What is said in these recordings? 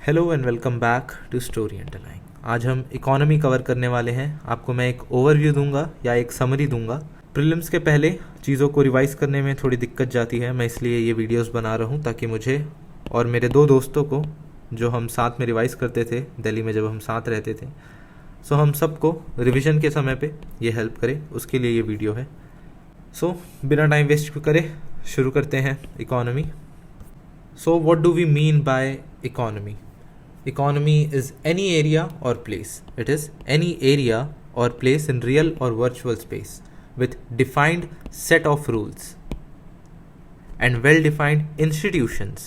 Hello and welcome back to story underline. आज हम economy cover करने वाले हैं। आपको मैं एक ओवरव्यू दूंगा या एक समरी दूंगा। प्रीलिम्स के पहले चीज़ों को रिवाइज करने में थोड़ी दिक्कत जाती है, मैं इसलिए ये वीडियोस बना रहा हूँ ताकि मुझे और मेरे दो दोस्तों को, जो हम साथ में रिवाइज करते थे दिल्ली में जब हम साथ रहते थे, सो हम सबको रिविज़न के समय पे ये हेल्प करे, उसके लिए ये वीडियो है। सो बिना टाइम वेस्ट करे शुरू करते हैं economy. So what do we mean by economy? Economy is any area or place. It is any area or place in real or virtual space with defined set of rules and well-defined institutions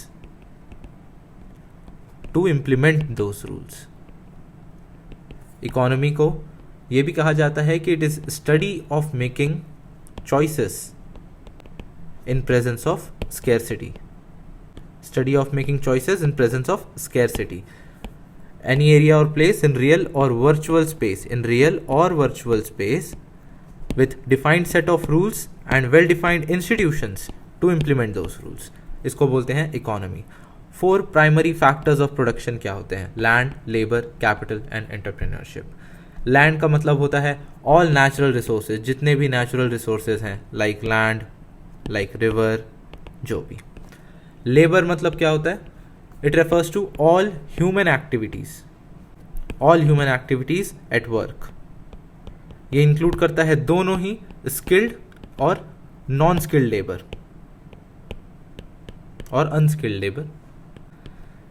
to implement those rules. Economy को ये भी कहा जाता है कि it is study of making choices in presence of scarcity. Study of making choices in presence of scarcity. Any area or place in real or virtual space with defined set of rules and well defined institutions to implement those rules. इसको बोलते हैं economy. 4 primary factors of production क्या होते हैं? Land, labour, capital and entrepreneurship. Land का मतलब होता है ऑल नेचुरल रिसोर्सेज, जितने भी नेचुरल रिसोर्सेज हैं, लाइक लैंड, लाइक रिवर, जो भी। लेबर मतलब क्या होता है? It refers to all human activities at work. ये इंक्लूड करता है दोनों ही स्किल्ड और नॉन स्किल्ड लेबर और unskilled labour.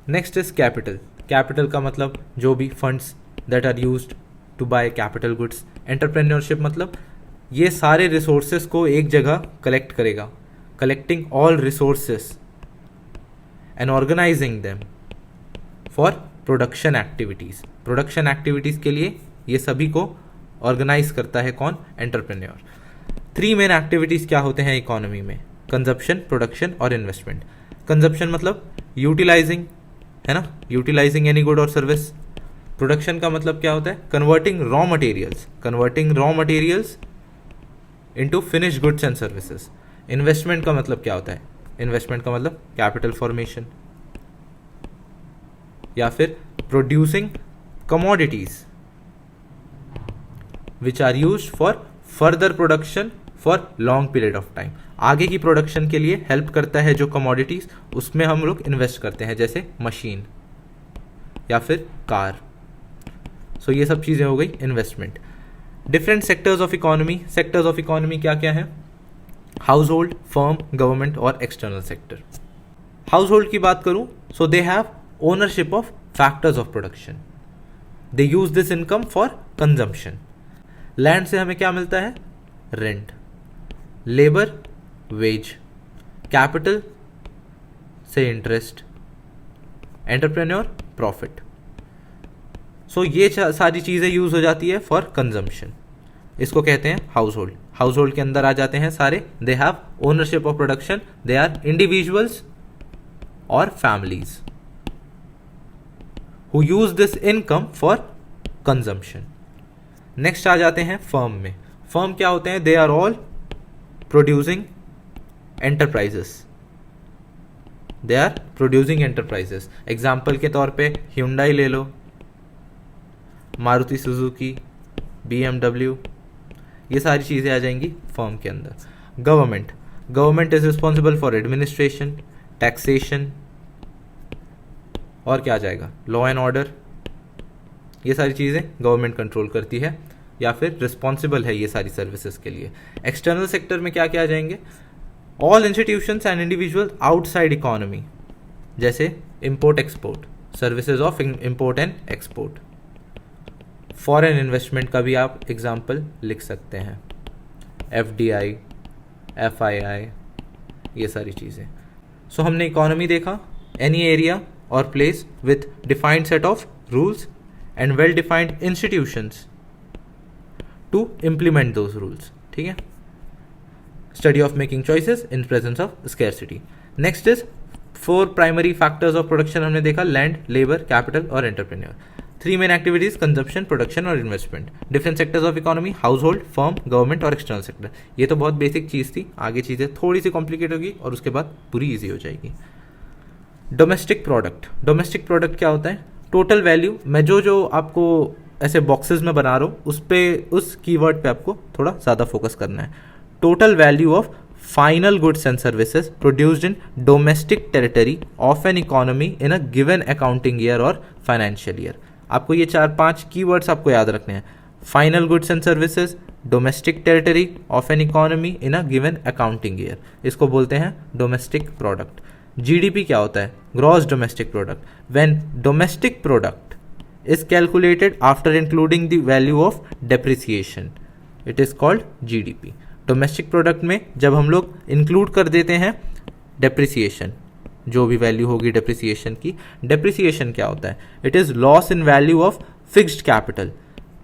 Next is capital. Capital का मतलब जो भी funds that are used to buy capital goods. Entrepreneurship मतलब ये सारे रिसोर्सेज को एक जगह कलेक्ट करेगा, collecting all resources and organizing them for production activities. Production activities के लिए ये सभी को ऑर्गेनाइज करता है कौन? एंटरप्रेन्योर। 3 मेन एक्टिविटीज़ क्या होते हैं इकोनॉमी में? कंजप्शन, प्रोडक्शन और इन्वेस्टमेंट। कंजप्शन मतलब यूटिलाइजिंग, है ना, यूटिलाइजिंग एनी गुड और सर्विस। प्रोडक्शन का मतलब क्या होता है? Converting raw materials into finish goods and services. Investment का मतलब क्या होता है? इन्वेस्टमेंट का मतलब कैपिटल फॉर्मेशन या फिर producing commodities which are used for further production for long period of time. आगे की प्रोडक्शन के लिए हेल्प करता है जो कमोडिटीज, उसमें हम लोग इन्वेस्ट करते हैं, जैसे मशीन या फिर कार। सो ये सब चीजें हो गई investment. Different sectors of economy. Sectors of economy क्या क्या है? हाउस होल्ड, फर्म, गवर्नमेंट और एक्सटर्नल सेक्टर। हाउस होल्ड की बात करूं, so they have ownership of factors of production. They use this income for consumption. Land से हमें क्या मिलता है? रेंट। Labour, wage. कैपिटल से इंटरेस्ट। Entrepreneur, profit. सो ये सारी चीजें यूज हो जाती है फॉर कंजम्पशन। इसको कहते हैं हाउस होल्ड। हाउस होल्ड के अंदर आ जाते हैं सारे। They have ownership of production, they are individuals और families who use this income for consumption. Next आ जाते हैं फर्म में। फर्म क्या होते हैं? They are all producing enterprises. Example के तौर पे Hyundai ले लो, मारुति सुजुकी, BMW, ये सारी चीज़ें आ जाएंगी फर्म के अंदर। Government is responsible for administration, taxation और क्या आ जाएगा? Law and order. ये सारी चीज़ें गवर्नमेंट कंट्रोल करती है या फिर रिस्पॉन्सिबल है ये सारी सर्विसेज के लिए। एक्सटर्नल सेक्टर में क्या क्या आ जाएंगे? All institutions and individual outside economy, जैसे import export, services of import and export. Foreign investment का भी आप एग्जाम्पल लिख सकते हैं, FDI, FII, ये सारी चीज़ें। सो हमने इकोनॉमी देखा, एनी एरिया और place with defined set of rules and well defined institutions to implement those rules. ठीक है। Study of making choices in presence of scarcity. Next is 4 primary factors of production हमने देखा, land, labour, capital और entrepreneur. 3 main activities, consumption, production और investment. Different sectors of economy, household, firm, government और external sector. ये तो बहुत basic चीज़ थी, आगे चीज़ें थोड़ी सी कॉम्प्लिकेट होगी और उसके बाद पूरी ईजी हो जाएगी। डोमेस्टिक प्रोडक्ट क्या होता है? Total value. मैं जो आपको ऐसे बॉक्सेस में बना रहा हूँ उस कीवर्ड पे आपको थोड़ा ज़्यादा फोकस करना है। Total value of final goods and services produced in domestic territory of an economy in a given accounting year और फाइनेंशियल ईयर। आपको ये 4-5 कीवर्ड्स आपको याद रखने हैं। Final goods and services, domestic territory of an economy in a given accounting year, इसको बोलते हैं डोमेस्टिक प्रोडक्ट। जीडीपी क्या होता है? Gross domestic product. When domestic product is calculated after including the value of depreciation, it is called GDP। Domestic product में जब हम लोग इंक्लूड कर देते हैं डेप्रिसिएशन, जो भी वैल्यू होगी डेप्रिसिएशन की। डेप्रिसिएशन क्या होता है? It is loss in value of fixed capital.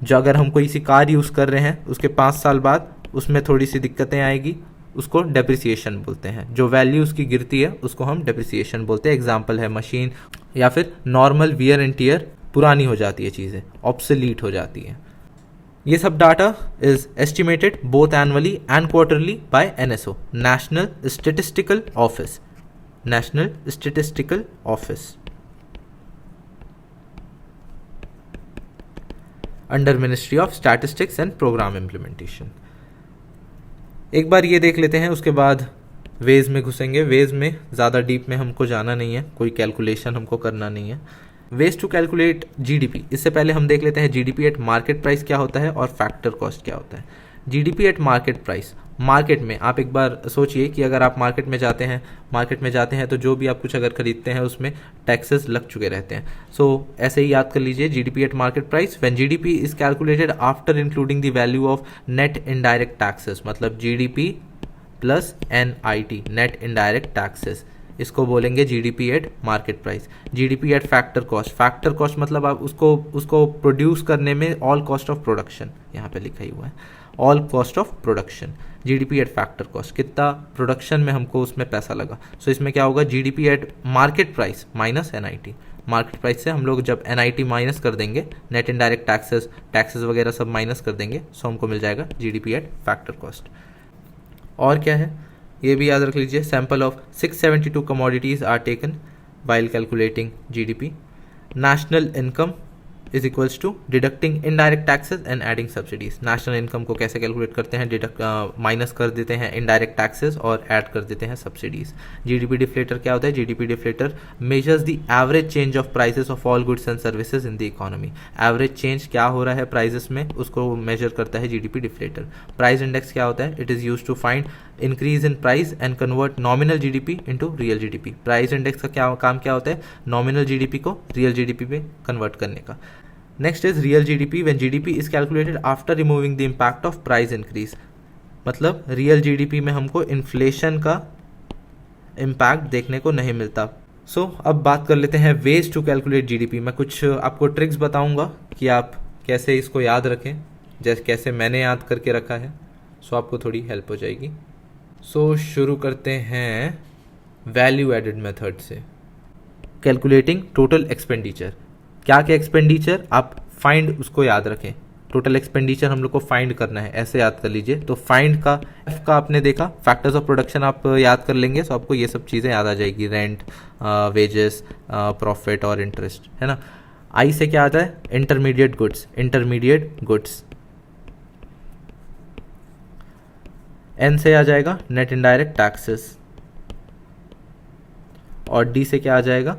जो अगर हम कोई सी कार यूज़ कर रहे हैं उसके 5 साल बाद उसमें थोड़ी सी दिक्कतें आएगी, उसको डेप्रिसिएशन बोलते हैं। जो वैल्यू उसकी गिरती है उसको हम डेप्रिसिएशन बोलते हैं। एग्जाम्पल है मशीन, या फिर नॉर्मल वियर एंड टियर, पुरानी हो जाती है चीज़ें, ऑब्सोलीट हो जाती है। ये सब data is estimated both annually and quarterly by NSO, national statistical office. National statistical office under ministry of statistics and programme implementation. एक बार ये देख लेते हैं, उसके बाद वेज में घुसेंगे। वेज में ज़्यादा डीप में हमको जाना नहीं है, कोई कैलकुलेशन हमको करना नहीं है। Ways to calculate GDP. इससे पहले हम देख लेते हैं जीडीपी एट मार्केट प्राइस क्या होता है और फैक्टर कॉस्ट क्या होता है। GDP at market price, market में आप एक बार सोचिए कि अगर आप मार्केट में जाते हैं तो जो भी आप कुछ अगर खरीदते हैं उसमें टैक्सेस लग चुके रहते हैं। सो ऐसे ही याद कर लीजिए, GDP at market price when GDP is calculated after including the value of net indirect taxes, मतलब GDP plus NIT, net indirect taxes, इसको बोलेंगे GDP at market price. GDP at factor cost मतलब आप उसको प्रोड्यूस करने में all cost of production, यहाँ पे लिखा ही हुआ है all cost of production. GDP at factor cost, कितना प्रोडक्शन में हमको उसमें पैसा लगा। सो इसमें क्या होगा? GDP at market price minus NIT. Market price से हम लोग जब एनआईटी माइनस कर देंगे, नेट इनडायरेक्ट टैक्सेस वगैरह सब माइनस कर देंगे, सो हमको मिल जाएगा जीडीपी एट फैक्टर कॉस्ट। और क्या है ये भी याद रख लीजिए। Sample of 672 commodities are taken while calculating GDP. National income is equals to deducting indirect taxes and adding subsidies. National income को कैसे कैलकुलेट करते हैं? माइनस कर देते हैं इनडायरेक्ट टैक्सेस और ऐड कर देते हैं सब्सिडीज। जीडीपी डिफ्लेटर क्या होता है? GDP deflator measures the average change of prices of all goods and services in the economy. Average change क्या हो रहा है प्राइसेस में, उसको मेजर करता है जीडीपी डिफ्लेटर। प्राइस इंडेक्स क्या होता है? It is used to find increase in price and convert nominal GDP into real GDP. Price index का काम क्या होता है? नॉमिनल जीडीपी को रियल जीडीपी में कन्वर्ट करने का। Next is real GDP when GDP is calculated after removing the impact of price increase. मतलब रियल जीडीपी में हमको इन्फ्लेशन का इम्पैक्ट देखने को नहीं मिलता। सो अब बात कर लेते हैं वेज टू कैलकुलेट जीडीपी। मैं कुछ आपको ट्रिक्स बताऊंगा कि आप कैसे इसको याद रखें, जैसे कैसे मैंने याद करके रखा है, सो आपको थोड़ी हेल्प हो जाएगी। सो शुरू करते हैं वैल्यू एडेड मेथड से। कैलकुलेटिंग टोटल एक्सपेंडिचर, क्या क्या एक्सपेंडिचर आप फाइंड उसको याद रखें। टोटल एक्सपेंडिचर हम लोग को फाइंड करना है, ऐसे याद कर लीजिए। तो फाइंड का एफ का आपने देखा, फैक्टर्स ऑफ प्रोडक्शन आप याद कर लेंगे तो आपको ये सब चीज़ें याद आ जाएगी, रेंट, वेजेस, प्रॉफिट और इंटरेस्ट, है ना। आई से क्या आता है? Intermediate goods. एन से आ जाएगा नेट इनडायरेक्ट टैक्सेस, और डी से क्या आ जाएगा?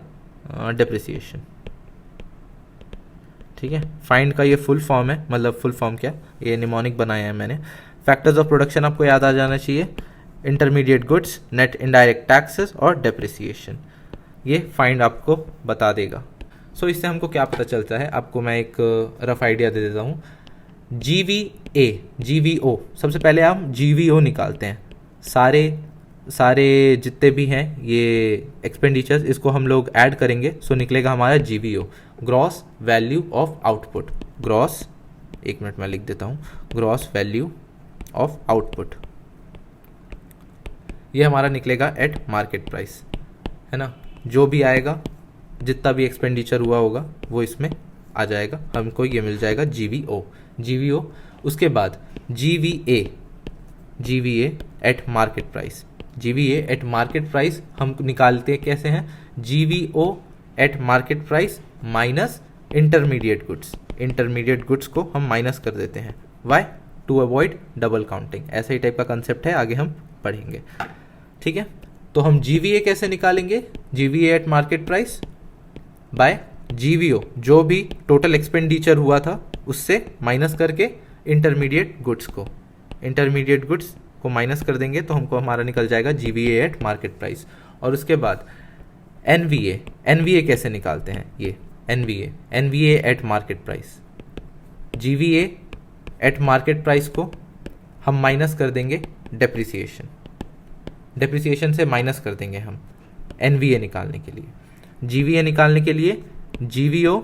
डेप्रिसिएशन। ठीक है, फाइंड का ये फुल फॉर्म है, मतलब फुल फॉर्म क्या, ये निमोनिक बनाया है मैंने। फैक्टर्स ऑफ प्रोडक्शन आपको याद आ जाना चाहिए, intermediate goods, net indirect taxes और डेप्रिसिएशन। ये फाइंड आपको बता देगा। सो इससे हमको क्या पता चलता है, आपको मैं एक रफ आइडिया दे देता हूँ। GVO, सबसे पहले हम GVO निकालते हैं। सारे जितने भी हैं ये एक्सपेंडिचर्स, इसको हम लोग ऐड करेंगे, सो निकलेगा हमारा GVO, gross value of output. Gross, एक मिनट में लिख देता हूँ, ग्रॉस वैल्यू ऑफ आउटपुट, ये हमारा निकलेगा एट मार्केट प्राइस, है ना। जो भी आएगा, जितना भी एक्सपेंडिचर हुआ होगा वो इसमें आ जाएगा, हमको ये मिल जाएगा GVO। उसके बाद GVA at market price. GVA at market price हम निकालते कैसे हैं? GVO at market price minus intermediate goods. Intermediate goods को हम माइनस कर देते हैं, why? To avoid double counting. ऐसा ही टाइप का कंसेप्ट है, आगे हम पढ़ेंगे, ठीक है। तो हम GVA कैसे निकालेंगे? GVA at market price by GVO, जो भी टोटल एक्सपेंडिचर हुआ था उससे माइनस करके इंटरमीडिएट गुड्स को माइनस कर देंगे तो हमको हमारा निकल जाएगा GVA एट मार्केट प्राइस। और उसके बाद NVA कैसे निकालते हैं? ये NVA eight market price, GVA at market price को हम माइनस कर देंगे डेप्रिसिएशन से माइनस कर देंगे हम NVA निकालने के लिए। GVA निकालने के लिए GVO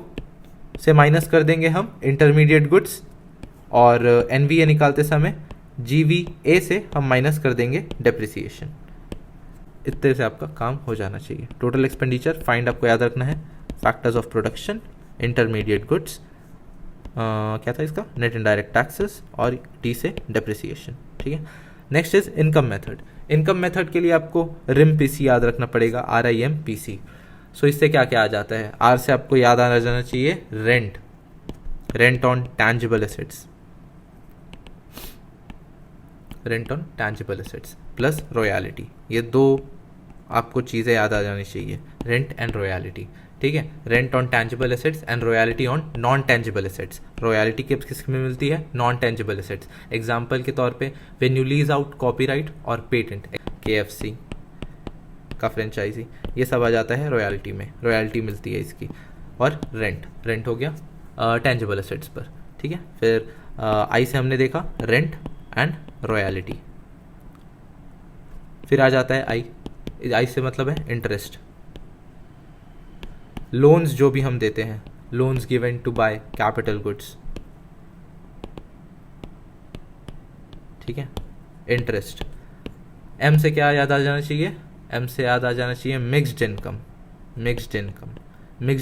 से माइनस कर देंगे हम इंटरमीडिएट गुड्स, और NVA निकालते समय GVA से हम माइनस कर देंगे डेप्रिसिएशन। इतने से आपका काम हो जाना चाहिए। टोटल एक्सपेंडिचर फाइंड आपको याद रखना है, factors of production, intermediate goods, क्या था इसका, नेट इनडायरेक्ट टैक्सेस, और T से डेप्रिसिएशन, ठीक है। Next is income method. Income method के लिए आपको RIMPC याद रखना पड़ेगा, RIMPC। सो इससे क्या क्या आ जाता है? R से आपको याद आ जाना चाहिए rent on tangible assets, plus royalty. ये दो आपको चीज़ें याद आ जानी चाहिए, रेंट एंड रॉयल्टी, ठीक है। Rent on tangible assets and royalty on non tangible assets. Royalty किस में मिलती है? Non tangible assets. एग्जाम्पल के तौर पे when you lease out copyright और पेटेंट, KFC का फ्रेंचाइजी, ये सब आ जाता है रॉयल्टी में, रॉयल्टी मिलती है इसकी। और रेंट हो गया टैंजिबल एसेट्स पर, ठीक है। फिर आई से हमने देखा रेंट एंड रॉयल्टी। फिर आ जाता है आई से मतलब है इंटरेस्ट। लोन्स जो भी हम देते हैं, loans given to buy capital goods, ठीक है, इंटरेस्ट। M से क्या याद आ जाना चाहिए? M से याद आ जाना चाहिए मिक्स्ड इनकम। मिक्स्ड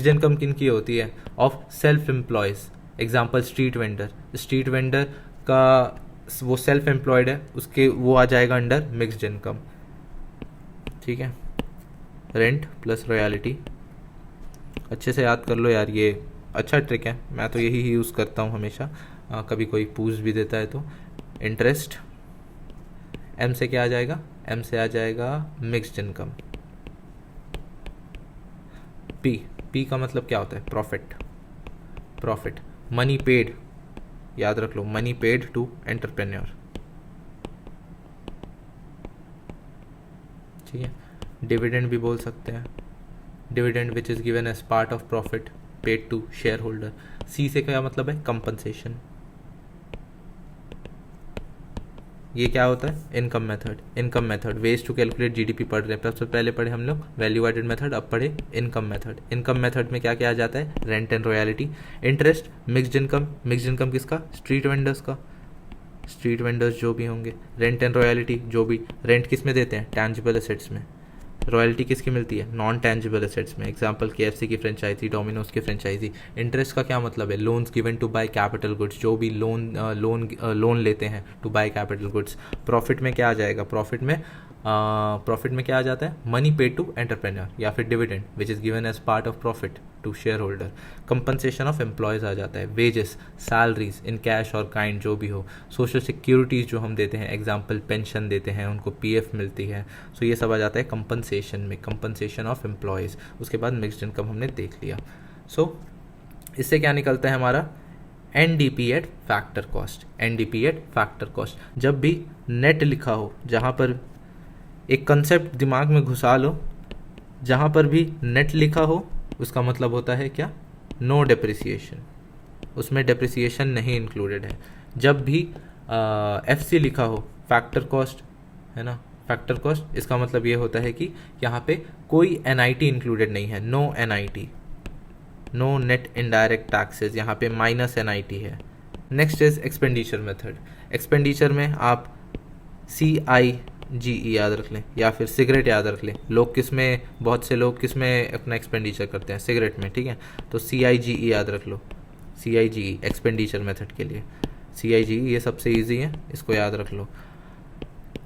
इनकम किन की होती है? Of self employees. Example street vendor का वो सेल्फ एम्प्लॉयड है, उसके वो आ जाएगा अंडर मिक्स्ड इनकम, ठीक है। रेंट प्लस रॉयल्टी, अच्छे से याद कर लो यार, ये अच्छा ट्रिक है, मैं तो यही यूज़ करता हूँ हमेशा, कभी कोई पूछ भी देता है तो। इंटरेस्ट, M से क्या आ जाएगा? M से आ जाएगा मिक्स्ड इनकम। P का मतलब क्या होता है? प्रॉफिट। मनी पेड, याद रख लो, मनी पेड टू एंटरप्रेन्योर, ठीक है। डिविडेंड भी बोल सकते हैं, dividend which is given as part of profit paid to shareholder. C से क्या मतलब है? कंपनसेशन। ये क्या होता है? Income method. Ways to calculate GDP पढ़ रहे हैं, सबसे पहले पढ़े हम लोग वैल्यू एडेड मेथड, अब पढ़े इनकम मेथड में क्या क्या आ जाता है? Rent and royalty. Interest, mixed income किसका? स्ट्रीट वेंडर्स जो भी होंगे। रेंट एंड रॉयल्टी, जो भी रेंट किस में देते हैं? टैंजिबल एसेट्स में। रॉयल्टी किसकी मिलती है? नॉन टैंजिबल एसेट्स में। एग्जांपल KFC की फ्रेंचाइजी, डोमिनोज की फ्रेंचाइजी। इंटरेस्ट का क्या मतलब है? Loans given to buy capital goods, जो भी लोन लेते हैं to buy capital goods. Profit में क्या आ जाएगा? प्रॉफिट में क्या आ जाता है? मनी पेड टू एंटरप्रेन्योर, या फिर dividend which is given as part of profit to shareholder. Compensation of employees आ जाता है, वेजेस, सैलरीज इन कैश और काइंड जो भी हो। सोशल सिक्योरिटीज जो हम देते हैं, एग्जाम्पल पेंशन देते हैं, उनको PF मिलती है। सो ये सब आ जाता है कंपनसेशन में, कंपनसेशन ऑफ एम्प्लॉयज। उसके बाद मिक्स्ड इनकम हमने देख लिया। सो इससे क्या निकलता है हमारा? NDP eight factor cost. जब भी नेट लिखा हो, जहाँ पर एक कंसेप्ट दिमाग में घुसा लो, जहाँ पर भी नेट लिखा हो उसका मतलब होता है क्या? नो डेप्रिसिएशन, उसमें डेप्रिसिएशन नहीं इंक्लूडेड है। जब भी FC लिखा हो, फैक्टर कॉस्ट है ना, फैक्टर कॉस्ट, इसका मतलब ये होता है कि यहाँ पे कोई NIT इंक्लूडेड नहीं है, no NIT, no net indirect taxes, यहाँ पे माइनस NIT है। Next is expenditure method. Expenditure में आप CIGE याद रख लें, या फिर सिगरेट याद रख लें। बहुत से लोग किस में अपना एक्सपेंडिचर करते हैं? सिगरेट में, ठीक है। तो CIGE याद रख लो, CIGE एक्सपेंडिचर मेथड के लिए। CIGE ये सबसे ईजी है, इसको याद रख लो।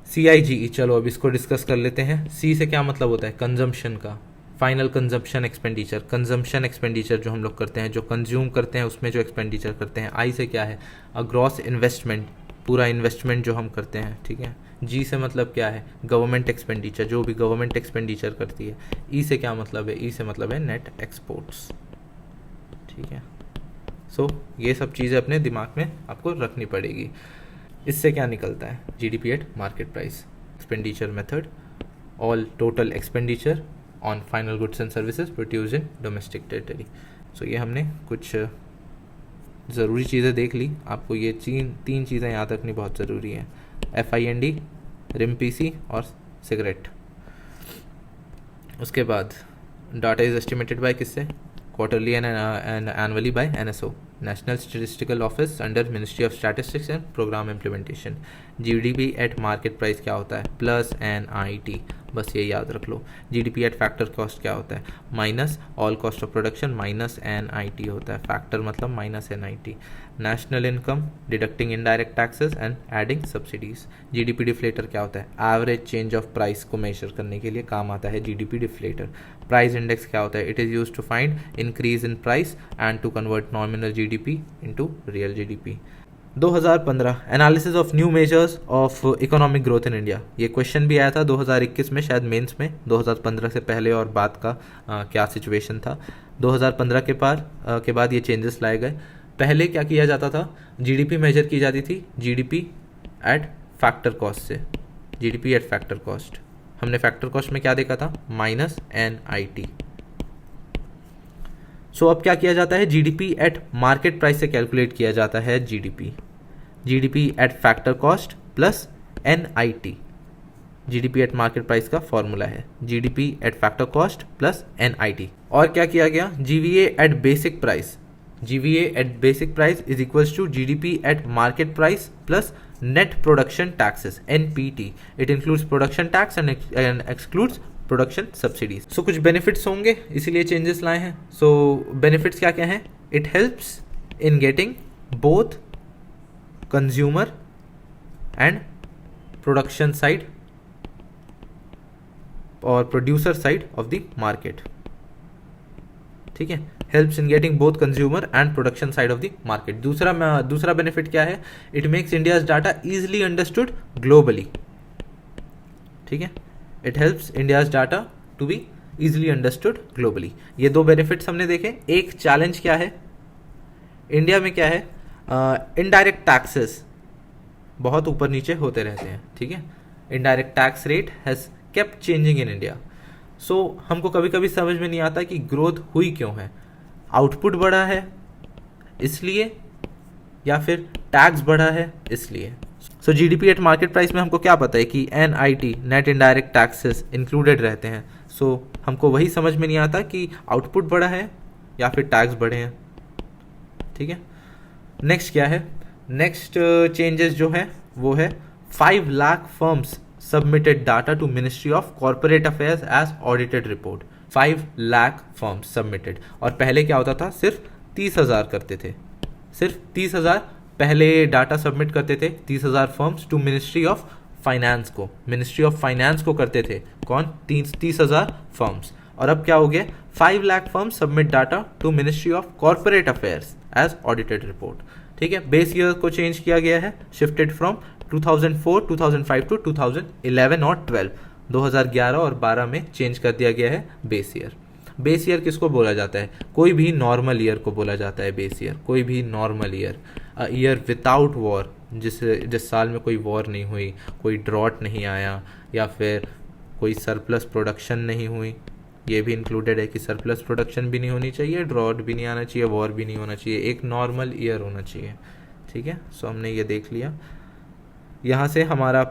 CIGE, चलो अब इसको डिस्कस कर लेते हैं। C से क्या मतलब होता है? कंजम्पशन का। Final consumption expenditure, consumption expenditure जो हम लोग करते हैं, जो कंज्यूम करते हैं उसमें जो एक्सपेंडिचर करते हैं। आई से क्या है, ग्रॉस इन्वेस्टमेंट, पूरा इन्वेस्टमेंट जो हम करते हैं, ठीक है। जी से मतलब क्या है, गवर्नमेंट एक्सपेंडिचर, जो भी गवर्नमेंट एक्सपेंडिचर करती है। ई से क्या मतलब है, ई से मतलब है नेट एक्सपोर्ट्स, ठीक है। सो ये सब चीज़ें अपने दिमाग में आपको रखनी पड़ेगी। इससे क्या निकलता है, GDP at market price, expenditure method, all total expenditure on final goods and services produced in domestic territory. So ये हमने कुछ ज़रूरी चीज़ें देख ली। आपको ये तीन चीज़ें याद रखनी बहुत ज़रूरी है, FIND, RIMPC और सिगरेट। उसके बाद डाटा इज़ एस्टिमेटेड बाय किससे, quarterly and annually by NSO, national statistical office under ministry of statistics and programme implementation. GDP at market price क्या होता है, प्लस NIT, बस ये याद रख लो। जीडीपी एट फैक्टर कॉस्ट क्या होता है, minus all cost of production minus NIT होता है, फैक्टर मतलब minus NIT। National income deducting indirect taxes and adding subsidies. GDP deflator क्या होता है, एवरेज चेंज ऑफ प्राइस को मेजर करने के लिए काम आता है जीडीपी डिफ्लेटर। प्राइस इंडेक्स क्या होता है, it is use to find increase in price and to convert nominal GDP into real GDP. 2015 analysis of new measures of economic growth in India. ये क्वेश्चन भी आया था 2021 में, शायद मेंस में। 2015 से पहले और बाद का क्या सिचुएशन था। 2015 के बाद ये चेंजेस लाए गए। पहले क्या किया जाता था, जीडीपी मेजर की जाती थी जीडीपी एट फैक्टर कॉस्ट से, जीडीपी एट फैक्टर कॉस्ट। हमने फैक्टर कॉस्ट में क्या देखा था, माइनस NIT। सो अब क्या किया जाता है, जीडीपी एट मार्केट प्राइस से कैलकुलेट किया जाता है GDP at factor cost plus NIT। GDP at market price का फॉर्मूला है GDP at factor cost plus NIT। और क्या किया गया, GVA at basic price, GVA at basic price is equals to GDP at market price plus net production taxes, NPT। It includes production tax and excludes production subsidies. So कुछ benefits होंगे, इसीलिए changes लाए हैं। सो benefits क्या क्या हैं, it helps in getting both consumer and production side और producer side of the market, ठीक है। Helps in getting both consumer and production side of the market. दूसरा बेनिफिट क्या है, it makes India's data easily understood globally, ठीक है। It helps India's data to be easily understood globally. ये दो benefits हमने देखे। एक चैलेंज क्या है, इंडिया में क्या है, इनडायरेक्ट टैक्सेस बहुत ऊपर नीचे होते रहते हैं, ठीक है। Indirect tax rate has kept changing in India. सो हमको कभी कभी समझ में नहीं आता कि ग्रोथ हुई क्यों है, आउटपुट बढ़ा है इसलिए या फिर टैक्स बढ़ा है इसलिए। सो जीडीपी एट मार्केट प्राइस में हमको क्या पता है कि NIT, net indirect taxes included रहते हैं। सो हमको वही समझ में नहीं आता कि आउटपुट बढ़ा है या फिर टैक्स बढ़े हैं, ठीक है। नेक्स्ट क्या है, नेक्स्ट चेंजेस जो है वो है 5 lakh firms submitted data to ministry of corporate affairs as audited report. 5 lakh firms submitted. और पहले क्या होता था, सिर्फ 30,000 करते थे, सिर्फ 30,000 पहले डाटा सबमिट करते थे। 30,000 firms to ministry of finance को, मिनिस्ट्री ऑफ फाइनेंस को करते थे कौन, 30,000 फर्म्स। और अब क्या हो गया, 5 lakh firms submit data to ministry of corporate affairs as audited report, ठीक है। बेस ईयर को चेंज किया गया है, शिफ्टेड फ्रॉम 2004, 2005 टू 2011 और 12, 2011 और 12 में चेंज कर दिया गया है बेस ईयर। बेस ईयर किसको बोला जाता है, कोई भी नॉर्मल ईयर को बोला जाता है बेस ईयर, कोई भी normal year, year without war, जिस साल में कोई वॉर नहीं हुई, कोई ड्रॉट नहीं आया या फिर कोई सरप्लस प्रोडक्शन नहीं हुई। ये भी इंक्लूडेड है कि सरप्लस प्रोडक्शन भी नहीं होनी चाहिए, ड्रॉट भी नहीं आना चाहिए, वॉर भी नहीं होना चाहिए, एक नॉर्मल ईयर होना चाहिए, ठीक है। सो हमने ये देख लिया। यहाँ से हमारा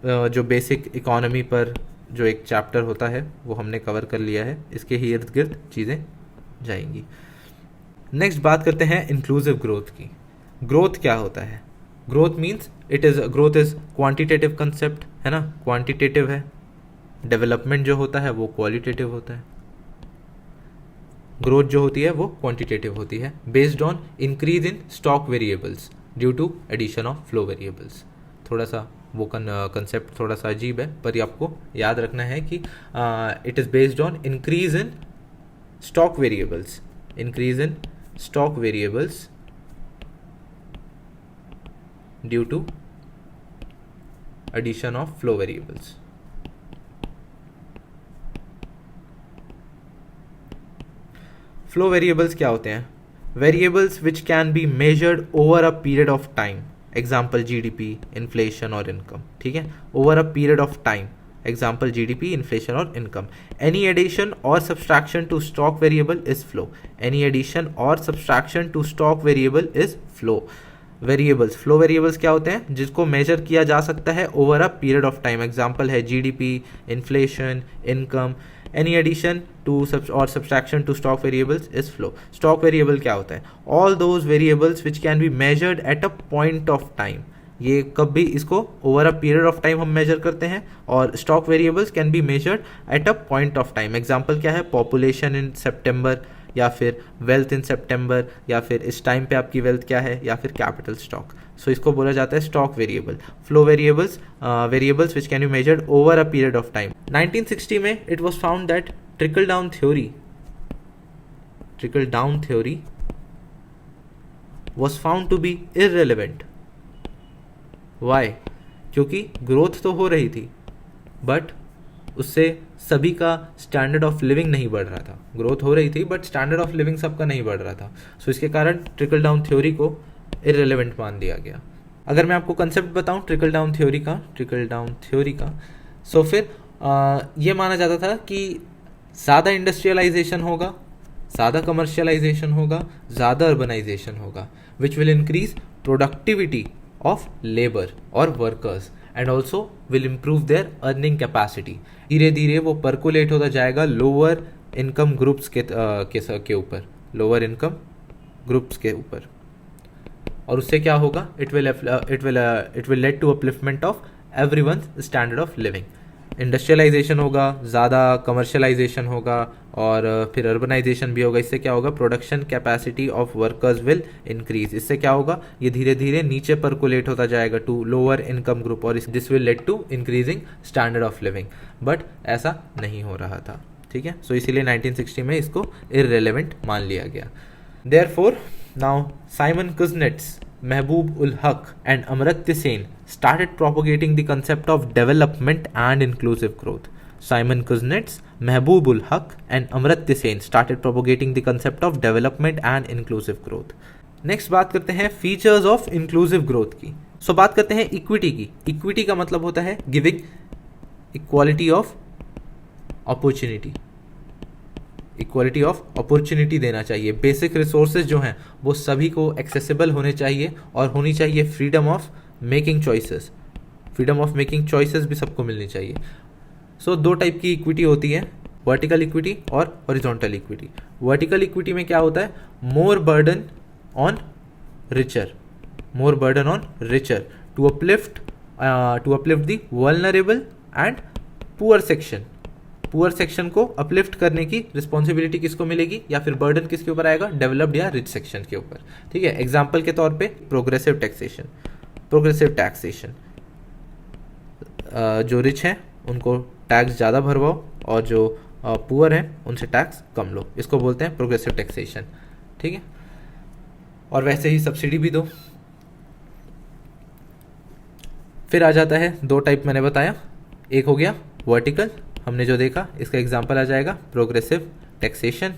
जो बेसिक इकोनॉमी पर जो एक चैप्टर होता है वो हमने कवर कर लिया है, इसके ही इर्द गिर्द चीज़ें जाएंगी। नेक्स्ट बात करते हैं इंक्लूसिव ग्रोथ की। ग्रोथ क्या होता है, growth means growth is quantitative concept, है ना, क्वांटिटेटिव है। डेवलपमेंट जो होता है वो क्वालिटेटिव होता है, ग्रोथ जो होती है वो क्वांटिटेटिव होती है, based on increase in stock variables due to addition of flow variables. थोड़ा सा वो कंसेप्ट थोड़ा सा अजीब है, पर ये आपको याद रखना है कि it is based on increase in stock variables, increase in stock variables due to addition of flow variables. Flow variables क्या होते हैं? Variables which can be measured over a period of time. Example GDP, inflation और income. ठीक है? Over a period of time. Example GDP, inflation और income. Any addition or subtraction to stock variable is flow. Any addition or subtraction to stock variable is flow. Variables, flow variables क्या होते हैं? जिसको measure किया जा सकता है over a period of time. Example है GDP, inflation, income. Any addition to और subtraction to stock variables is flow. Stock variable क्या होता है? All those variables which can be measured at a point of time. ये कब भी इसको over a period of time हम measure करते हैं, और stock variables can be measured at a point of time. Example क्या है? पॉपुलेशन इन सितंबर, या फिर वेल्थ इन सितंबर, या फिर इस टाइम पे आपकी वेल्थ क्या है, या फिर कैपिटल स्टॉक. सो इसको बोला जाता है stock variable. Flow variables, variables which can be measured over a period of time. 1960 में it was found that trickle down theory was found to be irrelevant. Why? क्योंकि ग्रोथ तो हो रही थी, बट उससे सभी का स्टैंडर्ड ऑफ लिविंग नहीं बढ़ रहा था. ग्रोथ हो रही थी बट स्टैंडर्ड ऑफ लिविंग सबका नहीं बढ़ रहा था. सो इसके कारण ट्रिकल डाउन थ्योरी को इररिलेवेंट मान दिया गया. अगर मैं आपको कंसेप्ट बताऊं ट्रिकल डाउन थ्योरी का, सो फिर ये माना जाता था कि ज़्यादा इंडस्ट्रियलाइजेशन होगा, ज़्यादा कमर्शियलाइजेशन होगा, ज़्यादा अर्बनाइजेशन होगा, which will increase productivity of labour और workers and also will improve their earning capacity. धीरे धीरे वो परकुलेट होता जाएगा लोअर इनकम ग्रुप्स के ऊपर, लोअर इनकम ग्रुप्स के ऊपर. और उससे क्या होगा? It will lead to upliftment of everyone's standard of living. Industrialisation होगा, ज़्यादा कमर्शियलाइजेशन होगा, और फिर अर्बनाइजेशन भी होगा. इससे क्या होगा? Production capacity of workers will increase. इससे क्या होगा? ये धीरे धीरे नीचे परकुलेट होता जाएगा टू लोअर इनकम ग्रुप, और this will lead to increasing standard of living. But ऐसा नहीं हो रहा था. ठीक है? सो इसीलिए 1960 में इसको इररिलेवेंट मान लिया गया. Therefore now Simon Kuznets, Mehboob ul Haq and Amartya Sen started propagating the concept of development and inclusive growth. Simon Kuznets, Mehboob ul Haq and Amartya Sen started propagating the concept of development and inclusive growth. Next बात करते हैं features of inclusive growth की. सो बात करते हैं equity की. Equity का मतलब होता है giving equality of opportunity. Equality of opportunity देना चाहिए. बेसिक रिसोर्सेज जो हैं वो सभी को एक्सेसिबल होने चाहिए, और होनी चाहिए freedom of making choices. Freedom of making choices भी सबको मिलनी चाहिए. सो दो टाइप की इक्विटी होती है, वर्टिकल इक्विटी और हॉरिजॉन्टल इक्विटी. वर्टिकल इक्विटी में क्या होता है? More burden on richer to uplift the vulnerable and poor section. Poor section को अपलिफ्ट करने की रिस्पॉन्सिबिलिटी किसको मिलेगी, या फिर बर्डन किसके ऊपर आएगा? डेवलप्ड या रिच सेक्शन के ऊपर. ठीक है? एग्जाम्पल के तौर पे प्रोग्रेसिव टैक्सेशन. जो रिच हैं उनको टैक्स ज़्यादा भरवाओ, और जो पुअर हैं उनसे टैक्स कम लो. इसको बोलते हैं प्रोग्रेसिव टैक्सेशन. ठीक है? और वैसे ही सब्सिडी भी दो. फिर आ जाता है दो टाइप मैंने बताया. एक हो गया वर्टिकल, हमने जो देखा, इसका एग्जांपल आ जाएगा प्रोग्रेसिव टैक्सेशन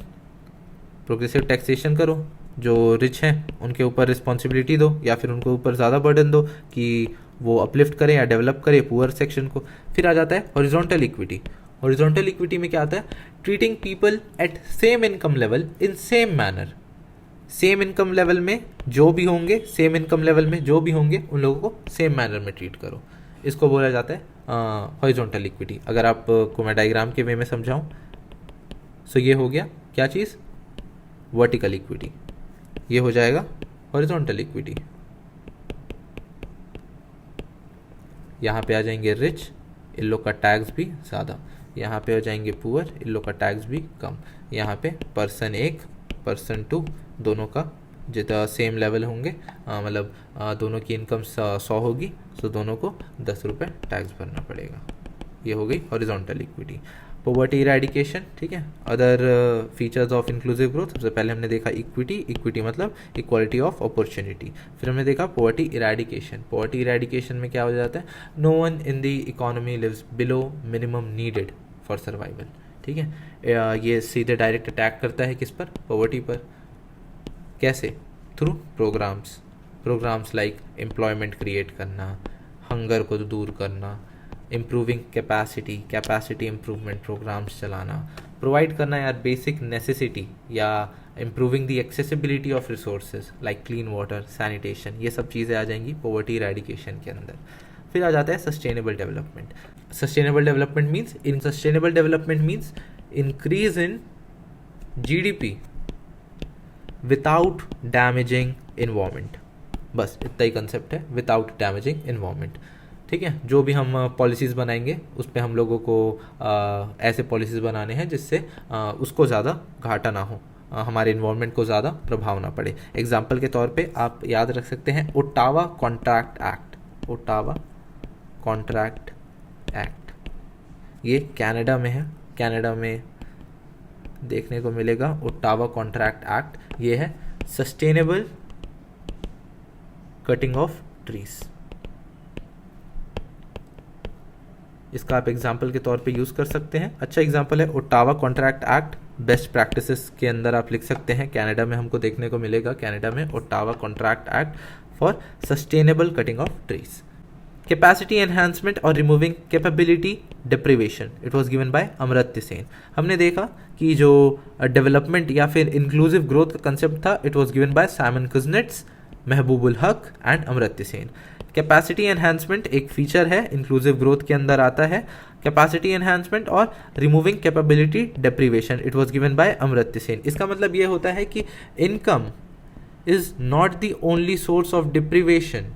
करो. जो रिच हैं उनके ऊपर रिस्पॉन्सिबिलिटी दो, या फिर उनको ऊपर ज़्यादा बर्डन दो कि वो अपलिफ्ट करें या डेवलप करें पुअर सेक्शन को. फिर आ जाता है हॉरिजॉन्टल इक्विटी. हॉरिजॉन्टल इक्विटी में क्या आता है? Treating people at same income level in same manner. Same income level में जो भी होंगे उन लोगों को सेम मैनर में ट्रीट करो. इसको बोला जाता है हॉरिजॉन्टल इक्विटी. अगर आपको मैं डायग्राम के वे में समझाऊं, सो ये हो गया क्या चीज़? Vertical equity. ये हो जाएगा हॉरिजॉन्टल इक्विटी. यहाँ पे आ जाएंगे रिच, इन लोग का टैक्स भी ज़्यादा. यहाँ पे हो जाएंगे पुअर, इन लोग का टैक्स भी कम. यहाँ पे पर्सन 1 पर्सन 2 दोनों का जितना सेम लेवल होंगे, मतलब दोनों की इनकम 100 होगी, तो दोनों को 10 रुपये टैक्स भरना पड़ेगा। ये हो गई हॉरिजॉन्टल इक्विटी। पॉवर्टी इरेडिकेशन, ठीक है। Other features of inclusive growth, सबसे पहले हमने देखा इक्विटी, इक्विटी मतलब इक्वालिटी ऑफ अपॉर्चुनिटी। फिर हमने देखा पॉवर्टी इरेडिकेशन। पॉवर्टी इरेडिकेशन में क्या हो जाता है, no one in the economy lives below minimum needed for survival, ठीक है। ये सीधे डायरेक्ट अटैक करता है किस पर, पॉवर्टी पर। कैसे, through programs like employment create करना, हंगर को दूर करना, इम्प्रूविंग कैपेसिटी इम्प्रूवमेंट प्रोग्राम्स चलाना, प्रोवाइड करना यार बेसिक नेसेसिटी, या improving the accessibility of resources like clean water, sanitation, ये सब चीज़ें आ जाएंगी पॉवर्टी इरेडिकेशन के अंदर। फिर आ जाता है sustainable development. Sustainable development means increase in GDP without damaging environment. बस इतना ही कंसेप्ट है, विदाउट डैमेजिंग इन्वायरमेंट, ठीक है। जो भी हम पॉलिसीज़ बनाएंगे उस पर हम लोगों को ऐसे पॉलिसीज़ बनाने हैं जिससे उसको ज़्यादा घाटा ना हो, हमारे इन्वायरमेंट को ज़्यादा प्रभाव ना पड़े। एग्जाम्पल के तौर पे आप याद रख सकते हैं Ottawa contract act. Ottawa contract act, ये कनाडा में है, कनाडा में देखने को मिलेगा ओटावा कॉन्ट्रैक्ट एक्ट। ये है सस्टेनेबल कटिंग ऑफ ट्रीज। इसका आप एग्जाम्पल के तौर पे यूज़ कर सकते हैं। अच्छा एग्जाम्पल है Ottawa contract act. Best practices के अंदर आप लिख सकते हैं, कनाडा में हमको देखने को मिलेगा, कनाडा में Ottawa contract act for sustainable cutting of trees. Capacity enhancement और removing capability deprivation, it was given by Amartya Sen. हमने देखा कि जो डेवलपमेंट या फिर इंक्लूसिव ग्रोथ का कंसेप्ट था, it was given by Simon Kuznets, Mahbubul Haq and Amartya Sen. Capacity enhancement एक फीचर है, इंक्लूसिव ग्रोथ के अंदर आता है। कैपेसिटी एनहांसमेंट और removing capability deprivation, it was given by Amartya Sen. इसका मतलब ये होता है कि income is not the only source of deprivation,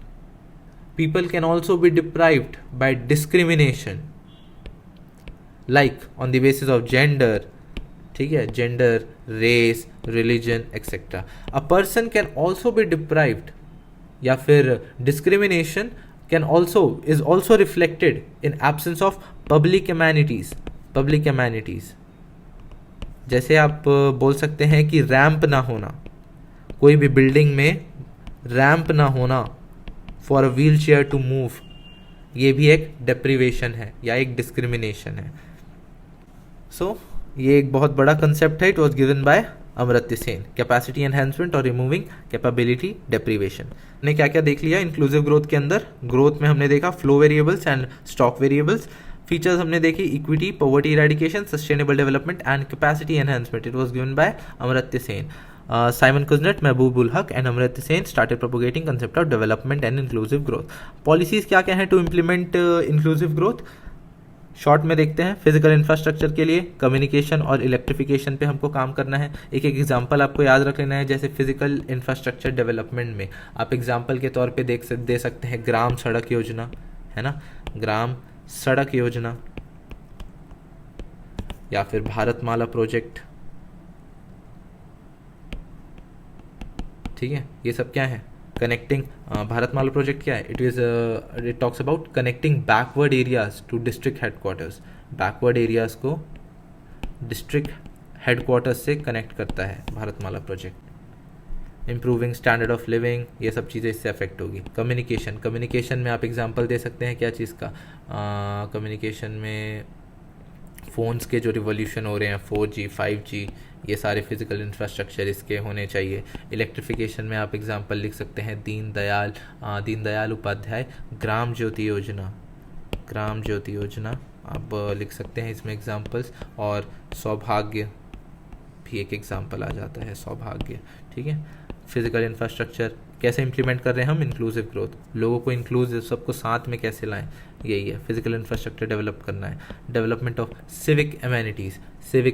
people can also be deprived by discrimination like on the basis of gender, ठीक है, gender, race, religion etc. A person can also be deprived, या फिर discrimination is also reflected in absence of public amenities। जैसे आप बोल सकते हैं कि रैंप ना होना, कोई भी बिल्डिंग में रैंप ना होना for a wheelchair to move, ये भी एक डेप्रीवेशन है या एक डिस्क्रिमिनेशन है। सो ये एक बहुत बड़ा कंसेप्ट है, it was given by Amartya Sen, capacity enhancement और रिमूविंग कैपेबिलिटी डेप्रीवेशन। हमने क्या क्या देख लिया इंक्लूसिव ग्रोथ के अंदर। ग्रोथ में हमने देखा flow variables and stock variables. Features हमने देखी equity, poverty eradication, sustainable development and capacity enhancement, it was given by Amartya Sen. Simon Kuznets, Mahbubul Haq and Amartya Sen started propagating concept of development and inclusive growth. Policies क्या क्या हैं to implement inclusive growth? Short में देखते हैं। Physical infrastructure के लिए communication और electrification पे हमको काम करना है। एक एक एग्जांपल आपको याद रख लेना है। जैसे फिजिकल इंफ्रास्ट्रक्चर डेवलपमेंट में आप एग्जांपल के तौर पे दे सकते हैं ग्राम सड़क योजना, है ना, ग्राम सड़क योजना, या फिर भारतमाला प्रोजेक्ट, ठीक है। ये सब क्या है, कनेक्टिंग। भारतमाला प्रोजेक्ट क्या है, it talks about connecting backward areas to district headquarters. Backward areas को डिस्ट्रिक्ट हेडक्वार्टर्स से कनेक्ट करता है Bharatmala project. Improving standard of living, ये सब चीज़ें इससे अफेक्ट होगी। कम्युनिकेशन में आप एग्जांपल दे सकते हैं क्या चीज़ का, कम्युनिकेशन में फ़ोन्स के जो रिवोल्यूशन हो रहे हैं, 4G 5G, ये सारे फिजिकल इंफ्रास्ट्रक्चर इसके होने चाहिए। इलेक्ट्रिफिकेशन में आप एग्जांपल लिख सकते हैं दीनदयाल उपाध्याय ग्राम ज्योति योजना आप लिख सकते हैं इसमें एग्जांपल्स। और सौभाग्य भी एक एग्जांपल आ जाता है, सौभाग्य, ठीक है। फिजिकल इंफ्रास्ट्रक्चर कैसे इंप्लीमेंट कर रहे हैं हम, इंक्लूसिव ग्रोथ, लोगों को इंक्लूसिव सबको साथ में कैसे लाएं, यही है फिजिकल इंफ्रास्ट्रक्चर डेवलप करना है। डेवलपमेंट ऑफ सिविक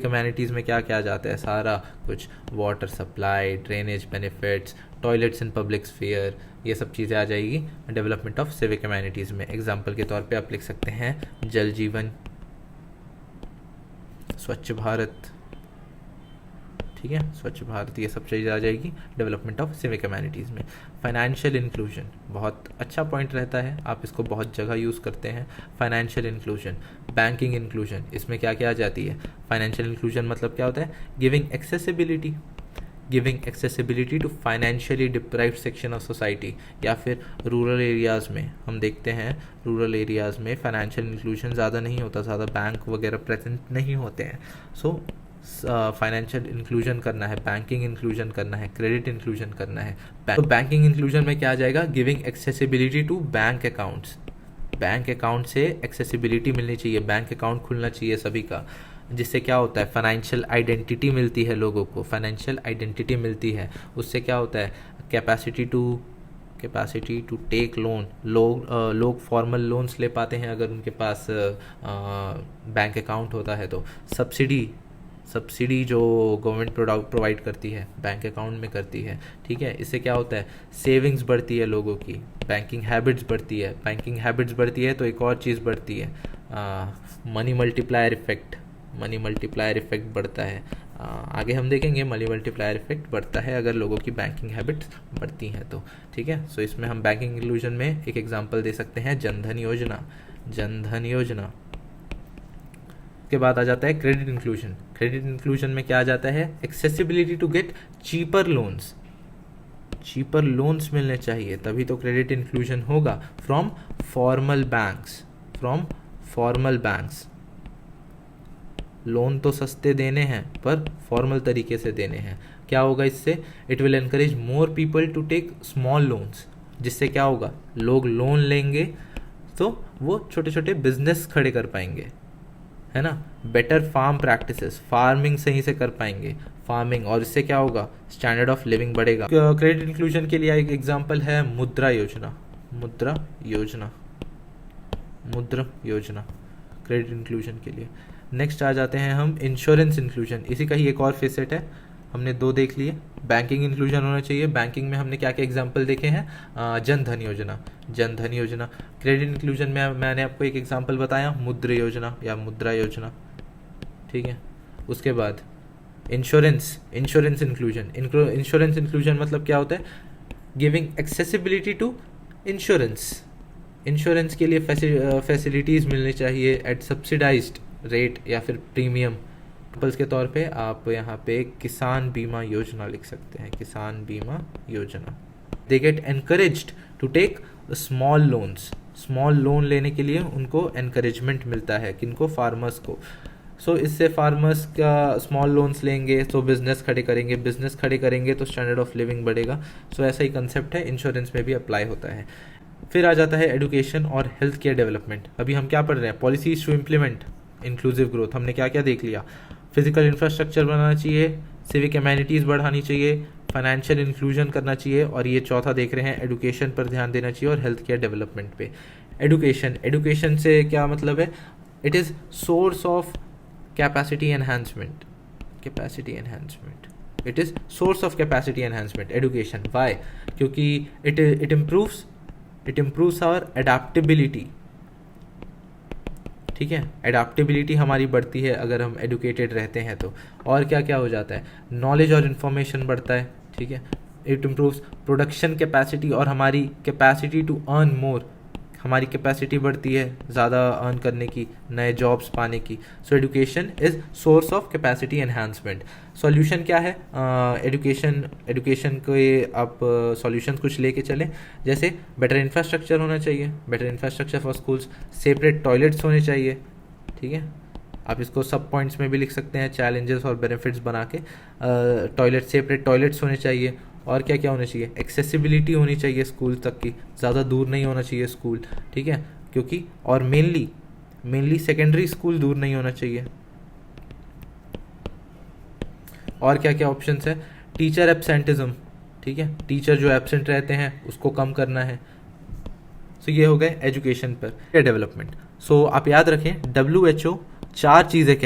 एमेनिटीज़ में क्या क्या आ जाता है, सारा कुछ, water supply, drainage benefits, toilets in public sphere, ये सब चीज़ें आ जाएगी डेवलपमेंट ऑफ सिविक एमेनिटीज़ में। एग्जाम्पल के तौर पे आप लिख सकते हैं जल जीवन, स्वच्छ भारत, ठीक है, स्वच्छ भारत ये सब चीज़ आ जाएगी डेवलपमेंट ऑफ सिविक ह्यूमैनिटीज़ में। फाइनेंशियल इंक्लूजन बहुत अच्छा पॉइंट रहता है, आप इसको बहुत जगह यूज़ करते हैं। फाइनेंशियल इंक्लूजन, बैंकिंग इंक्लूजन, इसमें क्या क्या आ जाती है? फाइनेंशियल इंक्लूजन मतलब क्या होता है? Giving accessibility to financially deprived section of society, या फिर रूरल एरियाज़ में हम देखते हैं, रूरल एरियाज़ में फाइनेंशियल इंक्लूजन ज़्यादा नहीं होता, ज़्यादा बैंक वगैरह प्रेजेंट नहीं होते हैं। सो फाइनेंशियल इंक्लूजन करना है, बैंकिंग इंक्लूजन करना है, क्रेडिट इंक्लूजन करना है। तो बैंकिंग इंक्लूजन में क्या आ जाएगा? Giving accessibility to bank accounts, bank account से एक्सेसिबिलिटी मिलनी चाहिए, बैंक अकाउंट खुलना चाहिए सभी का, जिससे क्या होता है? फाइनेंशियल आइडेंटिटी मिलती है लोगों को, फाइनेंशियल आइडेंटिटी मिलती है, उससे क्या होता है? कैपेसिटी टू टेक लोन, लोग फॉर्मल लोन्स ले पाते हैं अगर उनके पास बैंक अकाउंट होता है। तो सब्सिडी जो गवर्नमेंट प्रोवाइड करती है बैंक अकाउंट में करती है, ठीक है, इससे क्या होता है? सेविंग्स बढ़ती है लोगों की, बैंकिंग हैबिट्स बढ़ती है तो एक और चीज़ बढ़ती है, मनी मल्टीप्लायर इफेक्ट बढ़ता है। आगे हम देखेंगे मनी मल्टीप्लायर इफेक्ट बढ़ता है अगर लोगों की बैंकिंग हैबिट्स बढ़ती हैं तो, ठीक है। सो इसमें हम बैंकिंग इंक्लूजन में एक एग्जांपल दे सकते हैं, जनधन योजना। के बाद आ जाता है क्रेडिट इंक्लूजन में क्या आ जाता है? Accessibility to get cheaper loans मिलने चाहिए, तभी तो क्रेडिट इंक्लूजन होगा। फ्रॉम फॉर्मल बैंक्स, लोन तो सस्ते देने हैं पर फॉर्मल तरीके से देने हैं। क्या होगा इससे? It will encourage more people to take small loans, जिससे क्या होगा? लोग लोन लेंगे तो वो छोटे छोटे बिजनेस खड़े कर पाएंगे, है ना। बेटर फार्म प्रैक्टिसेस, फार्मिंग सही से कर पाएंगे, और इससे क्या होगा? स्टैंडर्ड ऑफ लिविंग बढ़ेगा। क्रेडिट इंक्लूजन के लिए एक एग्जांपल है मुद्रा योजना क्रेडिट इंक्लूजन के लिए। नेक्स्ट आ जाते हैं हम इंश्योरेंस इंक्लूजन, इसी का ही एक और फेसेट है, हमने दो देख लिए। बैंकिंग इंक्लूजन होना चाहिए, बैंकिंग में हमने क्या क्या एग्जांपल देखे हैं? जनधन योजना। क्रेडिट इंक्लूजन में मैंने आपको एक एग्जांपल बताया, मुद्रा योजना, ठीक है। उसके बाद इंश्योरेंस इंक्लूजन मतलब क्या होता है? गिविंग एक्सेसिबिलिटी टू इंश्योरेंस के लिए फैसिलिटीज़ मिलनी चाहिए एट सब्सिडाइज्ड रेट या फिर प्रीमियम। एग्जाम्पल्स के तौर पे आप यहाँ पे किसान बीमा योजना लिख सकते हैं, Kisan Bima Yojana. They get encouraged to take small loan लेने के लिए उनको एनकरेजमेंट मिलता है, किनको? फार्मर्स को। सो इससे फार्मर्स का स्मॉल लोन्स लेंगे तो बिजनेस खड़े करेंगे तो स्टैंडर्ड ऑफ लिविंग बढ़ेगा। सो ऐसा ही कंसेप्ट है, इंश्योरेंस में भी अप्लाई होता है। फिर आ जाता है एजुकेशन और हेल्थ केयर डेवलपमेंट। अभी हम क्या पढ़ रहे हैं? Policies to implement inclusive growth. हमने क्या क्या देख लिया? फिजिकल इंफ्रास्ट्रक्चर बनाना चाहिए, सिविक ह्यूमैनिटीज़ बढ़ानी चाहिए, फाइनेंशियल इंक्लूजन करना चाहिए, और ये चौथा देख रहे हैं एजुकेशन पर ध्यान देना चाहिए और हेल्थ केयर डेवलपमेंट पे। एजुकेशन से क्या मतलब है? It is source of capacity enhancement education. Why? क्योंकि इट इम्प्रूव्स आवर एडाप्टेबिलिटी, ठीक है। एडाप्टेबिलिटी हमारी बढ़ती है अगर हम एडुकेटेड रहते हैं तो। और क्या क्या हो जाता है? नॉलेज और इन्फॉर्मेशन बढ़ता है, ठीक है। इट इम्प्रूव्स प्रोडक्शन कैपेसिटी और हमारी कैपेसिटी टू अर्न मोर, हमारी कैपेसिटी बढ़ती है ज़्यादा अर्न करने की, नए जॉब्स पाने की। So education is source of capacity enhancement. Solution क्या है? एजुकेशन के आप सॉल्यूशन कुछ लेके चलें, जैसे बेटर इंफ्रास्ट्रक्चर होना चाहिए, better infrastructure for schools, separate toilets होने चाहिए, ठीक है। आप इसको सब पॉइंट्स में भी लिख सकते हैं, चैलेंजेस और बेनिफिट्स बना के। सेपरेट टॉयलेट्स होने चाहिए, और क्या क्या होना चाहिए? एक्सेसिबिलिटी होनी चाहिए स्कूल तक की, ज़्यादा दूर नहीं होना चाहिए स्कूल, ठीक है। क्योंकि और मेनली सेकेंडरी स्कूल दूर नहीं होना चाहिए। और क्या क्या ऑप्शंस है? टीचर एब्सेंटिज्म, ठीक है, टीचर जो एब्सेंट रहते हैं उसको कम करना है। सो ये हो गए एजुकेशन पर डेवलपमेंट। सो आप याद रखें, WHO चार चीज़ें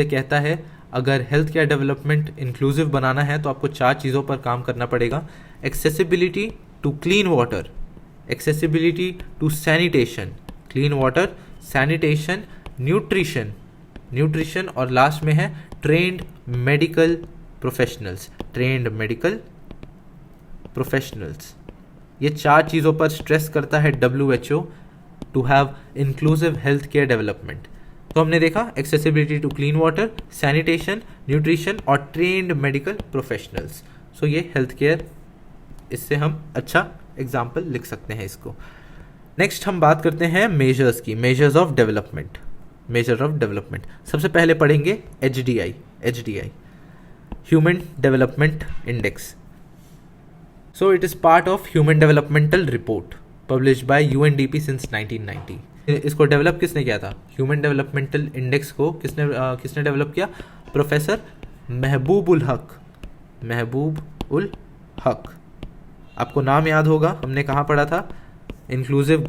कहता है। अगर हेल्थ केयर डेवलपमेंट इंक्लूसिव बनाना है तो आपको चार चीज़ों पर काम करना पड़ेगा। Accessibility to clean water, accessibility to sanitation, clean water, sanitation, nutrition और लास्ट में है trained medical professionals, trained medical professionals. ये 4 चीज़ों पर स्ट्रेस करता है WHO to have inclusive health care development. तो हमने देखा accessibility to clean water, sanitation, nutrition और ट्रेंड मेडिकल प्रोफेशनल्स। सो ये हेल्थ केयर, इससे हम अच्छा एग्जाम्पल लिख सकते हैं इसको। नेक्स्ट हम बात करते हैं मेजर्स की, measures of development, measure of development. सबसे पहले पढ़ेंगे HDI, human development index. So it is part of human developmental report published by UNDP since 1990। इसको डेवलप किसने किया था? ह्यूमन डेवलपमेंटल इंडेक्स को किसने डेवलप किया? प्रोफेसर महबूब उल हक। आपको नाम याद होगा, हमने कहाँ पढ़ा था? इंक्लूसिव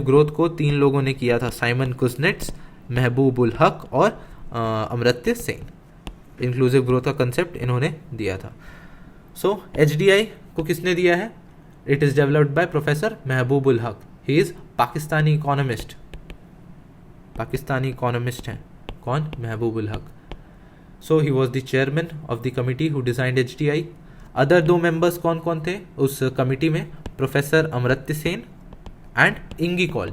ग्रोथ को 3 लोगों ने किया था, साइमन कुजनेट्स, महबूब उल हक और अमर्त्य सेन। इंक्लूसिव ग्रोथ का कंसेप्ट इन्होंने दिया था। सो HDI को किसने दिया है? It is developed by professor महबूब उल हक। ही इज़ पाकिस्तानी इकोनॉमिस्ट हैं। कौन? Mahbub ul Haq. So he was the chairman of the committee who designed HDI। Other 2 members कौन कौन थे उस कमिटी में? Professor Amartya Sen and Inge Kaul.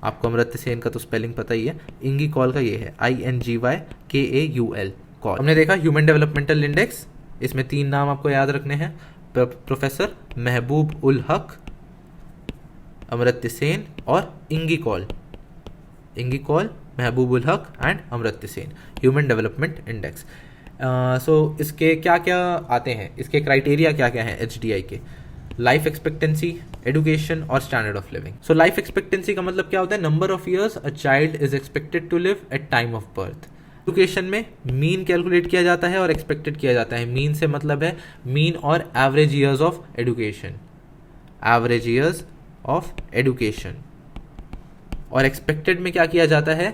आपको अमर्त्य सेन का तो स्पेलिंग पता ही है, इंगी कॉल का ये है INGYKAUL, कॉल। हमने देखा ह्यूमन डेवलपमेंटल इंडेक्स, इसमें 3 नाम आपको याद रखने हैं, प्रोफेसर महबूब उल हक, अमर्त्य सेन और इंगी call, Mahbub ul Haq and Amartya Sen, human development index. So इसके क्या क्या आते हैं, इसके क्राइटेरिया क्या क्या हैं HDI के? लाइफ एक्सपेक्टेंसी, एडुकेशन और standard of living. So life expectancy का मतलब क्या होता है? Number of years a child is expected to live at time of birth. Education में मीन कैलकुलेट किया जाता है और एक्सपेक्टेड किया जाता है। मीन से मतलब है मीन और एवरेज ईयर्स ऑफ एडुकेशन, और एक्सपेक्टेड में क्या किया जाता है?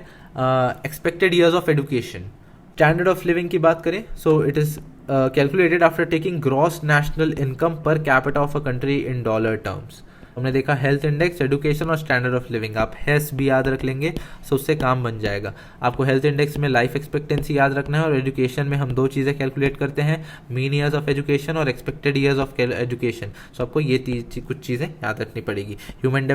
Expected years of education. Standard of living की बात करें, so it is calculated after taking gross national income per capita of a country in dollar terms. हमने देखा हेल्थ इंडेक्स, एडुकेशन और स्टैंडर्ड ऑफ लिविंग। आप हेस भी याद रख लेंगे सो उससे काम बन जाएगा। आपको हेल्थ इंडेक्स में लाइफ एक्सपेक्टेंसी याद रखना है, और एजुकेशन में हम 2 चीज़ें कैलकुलेट करते हैं, मीन ईयर्स ऑफ एजुकेशन और expected years of education. So आपको ये कुछ चीज़ें याद रखनी पड़ेगी। Human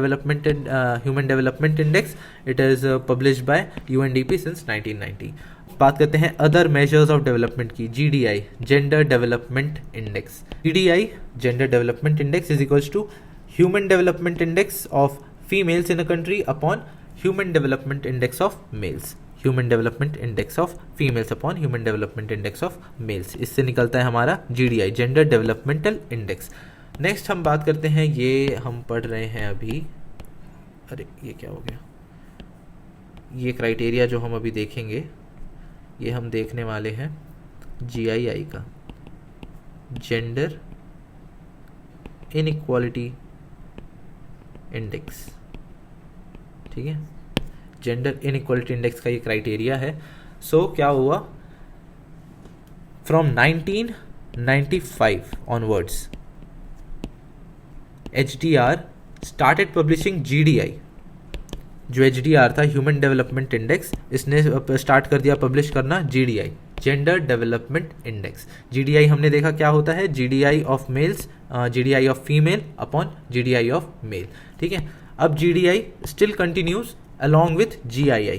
development index, it is published by UNDP since 1990। बात करते हैं अदर मेजर्स ऑफ डेवलपमेंट की। GDI, gender development index. GDI, gender development index, is equals to human development index of females in a country upon human development index of males. Human development index of females upon human development index of mails. इससे निकलता है हमारा GDI, gender developmental index. Next हम बात करते हैं, ये हम पढ़ रहे हैं अभी, अरे ये क्या हो गया, ये क्राइटेरिया जो हम अभी देखेंगे, ये हम देखने वाले हैं GII का, जेंडर इनइक्वालिटी इंडेक्स। ठीक है, जेंडर इनइक्वालिटी इंडेक्स का ये क्राइटेरिया है। सो क्या हुआ, from 1995 onwards HDR started publishing GDI। जो HDR था, ह्यूमन डेवलपमेंट इंडेक्स, इसने स्टार्ट कर दिया पब्लिश करना GDI, gender development index. GDI हमने देखा क्या होता है, GDI of males, GDI of female upon GDI of male. ठीक है, अब GDI still continues along with GII।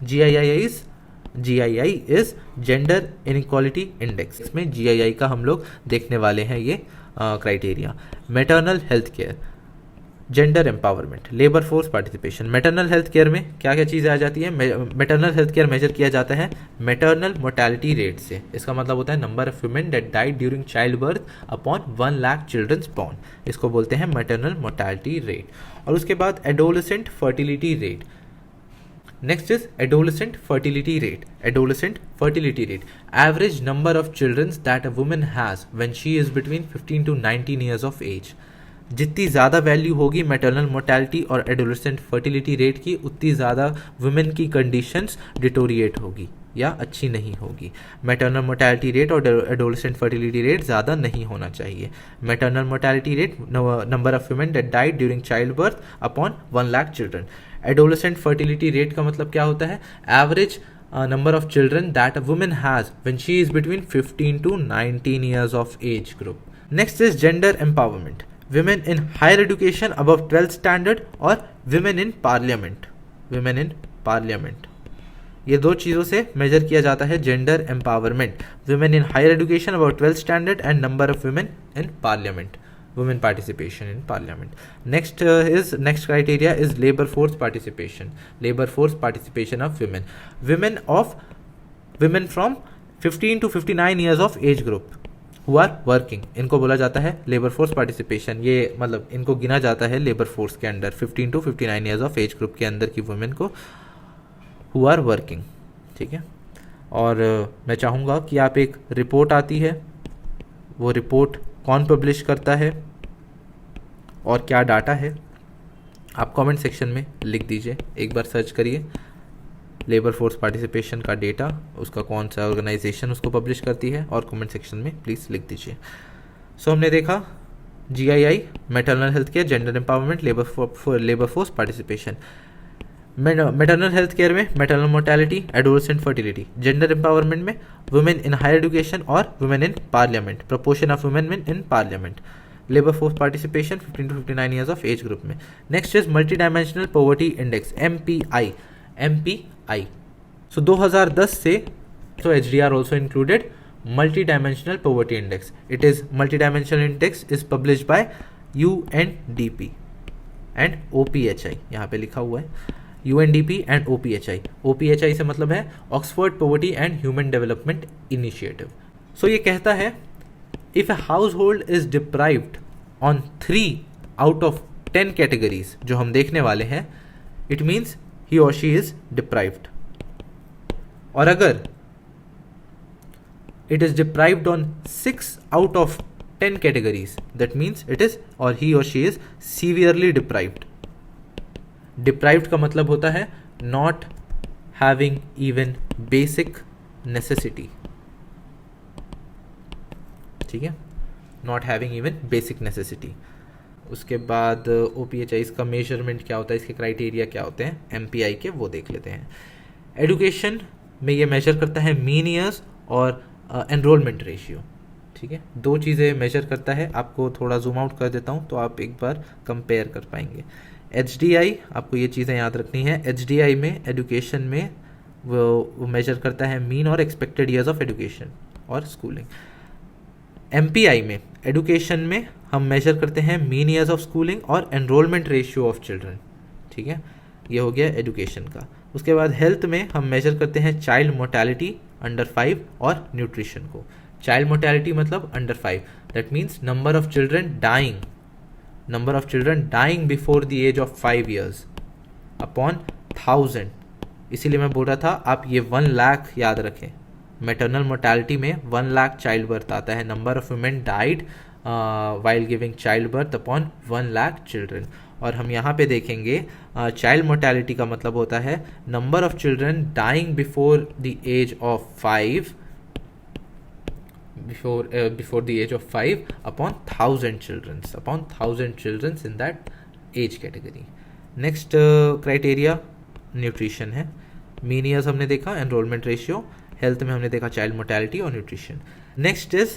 GII is gender inequality index. इसमें GII का हम लोग देखने वाले हैं ये criteria. Maternal health care, gender empowerment, labour force participation. Maternal health care में क्या क्या चीज़ें आ जाती है? मैटरनल हेल्थ केयर मेजर किया जाता है मैटरनल मोर्टेलिटी रेट से। इसका मतलब होता है number of women that died during child birth upon 1 lakh childrens born. इसको बोलते हैं मैटरनल मोर्टेलिटी रेट। और उसके बाद adolescent fertility rate. Next is adolescent fertility rate. Average number of childrens that a woman has when she is between 15 to 19 years of age. जितनी ज़्यादा value होगी maternal mortality और एडोलेसेंट फर्टिलिटी रेट की, उतनी ज़्यादा वुमेन की conditions deteriorate होगी या अच्छी नहीं होगी। मैटरनल मोर्टेलिटी रेट और एडोलेसेंट फर्टिलिटी रेट ज़्यादा नहीं होना चाहिए। Maternal mortality rate, number of women that died during child birth upon 1 lakh children. Adolescent fertility rate का मतलब क्या होता है? Average number of children that a woman has when she is between 15 to 19 years of age group. Next is gender empowerment. Women in higher education above 12th standard or women in parliament. Women in parliament. ये दो चीज़ों से major किया जाता है gender empowerment. Women in higher education above 12th standard and number of women in parliament. Women participation in parliament. Next criteria is labor force participation. Labor force participation of women. Women from 15 to 59 years of age group who are working. इनको बोला जाता है labor force participation. ये मतलब इनको गिना जाता है labor force के अंदर 15 to 59 years of age group के अंदर की women को who are working. ठीक है. और मैं चाहूँगा कि आप एक रिपोर्ट आती है, वो रिपोर्ट कौन पब्लिश करता है और क्या डाटा है, आप कमेंट सेक्शन में लिख दीजिए. एक बार सर्च करिए लेबर फोर्स पार्टिसिपेशन का डेटा, उसका कौन सा ऑर्गेनाइजेशन उसको पब्लिश करती है, और कमेंट सेक्शन में प्लीज़ लिख दीजिए. सो हमने देखा GII maternal health care, gender empowerment, labour force participation. Maternal health care में maternal mortality, adolescent fertility. Gender empowerment में वुमेन इन हायर एजुकेशन और women in parliament, proportion of women in parliament. Labour force participation 15 to 59 years of age group में. Next is multi dimensional poverty index, MPI. So 2010 से HDR also included multi dimensional poverty index. It is multi dimensional index is publish by UNDP and OPHI. यहाँ पे लिखा हुआ है UNDP and OPHI. OPHI से मतलब है Oxford poverty and human development initiative. So ये कहता है if a household is deprived on 3 out of 10 categories जो हम देखने वाले हैं, it means he or she is deprived. और अगर it is deprived on 6 out of 10 categories, that means it is or he or she is severely deprived. Deprived का मतलब होता है not having even basic necessity. ठीक है, not having even basic necessity. उसके बाद OPHI का मेजरमेंट क्या होता है, इसके क्राइटेरिया क्या होते हैं, MPI के वो देख लेते हैं. एडुकेशन में ये मेजर करता है मीन ईयर्स और एनरोलमेंट रेशियो. ठीक है, दो चीज़ें मेजर करता है. आपको थोड़ा जूम आउट कर देता हूँ तो आप एक बार कंपेयर कर पाएंगे. HDI, आपको ये चीज़ें याद रखनी है. HDI में एडुकेशन में वो मेजर करता है मीन और एक्सपेक्टेड ईयर्स ऑफ एडुकेशन और स्कूलिंग. MPI में एडुकेशन में हम मेजर करते हैं मीन ईयर्स ऑफ स्कूलिंग और एनरोलमेंट रेशियो ऑफ चिल्ड्रन. ठीक है, ये हो गया एडुकेशन का. उसके बाद हेल्थ में हम मेजर करते हैं चाइल्ड मोर्टेलिटी अंडर 5 और न्यूट्रिशन को. चाइल्ड मोर्टेलिटी मतलब under 5, that means number of children dying before the age of 5 years upon 1000. इसीलिए मैं बोल रहा था आप ये 1 लाख याद रखें. मैटरनल मोर्टेलिटी में 1 लाख चाइल्ड बर्थ आता है. Number of women died while giving child birth upon 1 lakh children. और हम यहाँ पे देखेंगे चाइल्ड मोर्टेलिटी का मतलब होता है number of children dying before the age of 5 before the age of 5 upon 1000 children in that age category. Next criteria nutrition है. मीन ईयर्स हमने देखा, एनरोलमेंट रेशियो. हेल्थ में हमने देखा चाइल्ड मोर्टेलिटी और nutrition. Next is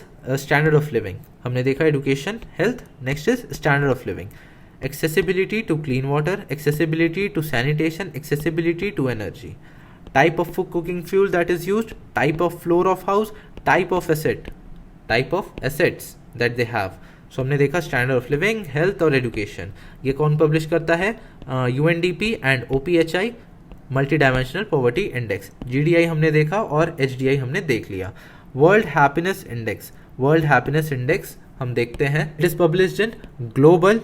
standard of living. हमने देखा education, health. Next is standard of living. Accessibility to clean water, accessibility to sanitation, accessibility to energy. Type of cooking fuel that is used, type of floor of house, type of assets that they have. So हमने देखा standard of living, health और education. ये कौन publish करता है? UNDP and OPHI multi dimensional poverty index. GDI हमने देखा और HDI हमने देख लिया. वर्ल्ड हैप्पीनेस इंडेक्स हम देखते हैं. It is published in global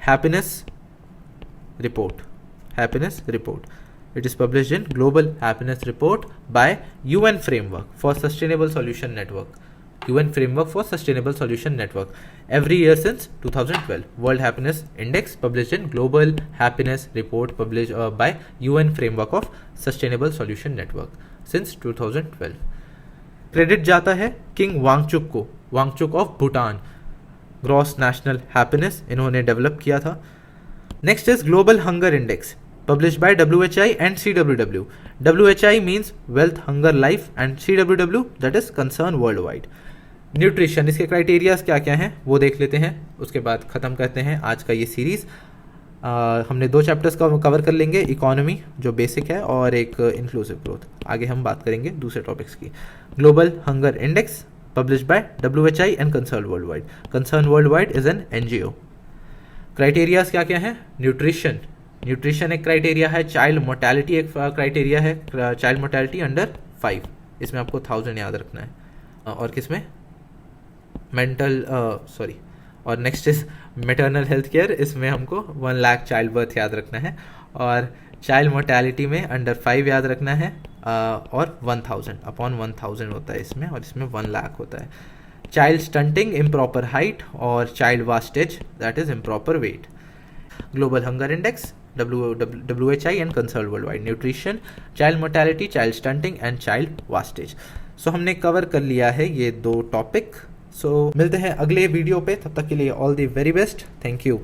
happiness report. It is published in Global Happiness Report by UN Framework for Sustainable Solution Network. Every year since 2012. World Happiness Index published in Global Happiness Report published by UN Framework of Sustainable Solution Network since 2012. Credit जाता है king Wangchuck of Bhutan. Gross national happiness इन्होंने develop किया था. Next is Global Hunger Index, published by WHI and CWW. WHI means Wealth, Hunger, Life and CWW that is Concern Worldwide. Nutrition, इसके criterias क्या क्या हैं वो देख लेते हैं, उसके बाद ख़त्म करते हैं आज का ये सीरीज़। हमने 2 चैप्टर्स का कवर कर लेंगे, इकोनॉमी जो बेसिक है और एक इंक्लूसिव ग्रोथ। आगे हम बात करेंगे दूसरे टॉपिक्स की। Global hunger index published by WHI and Concern Worldwide. Concern Worldwide is an NGO. Criterias क्या क्या हैं? न्यूट्रिशन, न्यूट्रिशन एक क्राइटेरिया है, चाइल्ड मोर्टेलिटी एक क्राइटेरिया है, चाइल्ड मोर्टेलिटी अंडर 5, इसमें आपको 1000 याद रखना है। और किसमें? मेंटल और next is maternal health care, इसमें हमको 1 लाख चाइल्ड बर्थ याद रखना है, और चाइल्ड मोर्टेलिटी में अंडर 5 याद रखना है, और 1000 अपॉन 1000 होता है इसमें, और इसमें 1 लाख होता है। चाइल्ड स्टंटिंग, इम्प्रॉपर हाइट, और child wastage that is improper weight. Global hunger index, WHI and concern world wide, nutrition, child mortality, child stunting and child wastage. So हमने कवर कर लिया है ये 2 टॉपिक। सो मिलते हैं अगले वीडियो पे, तब तक के लिए all the very best, thank you.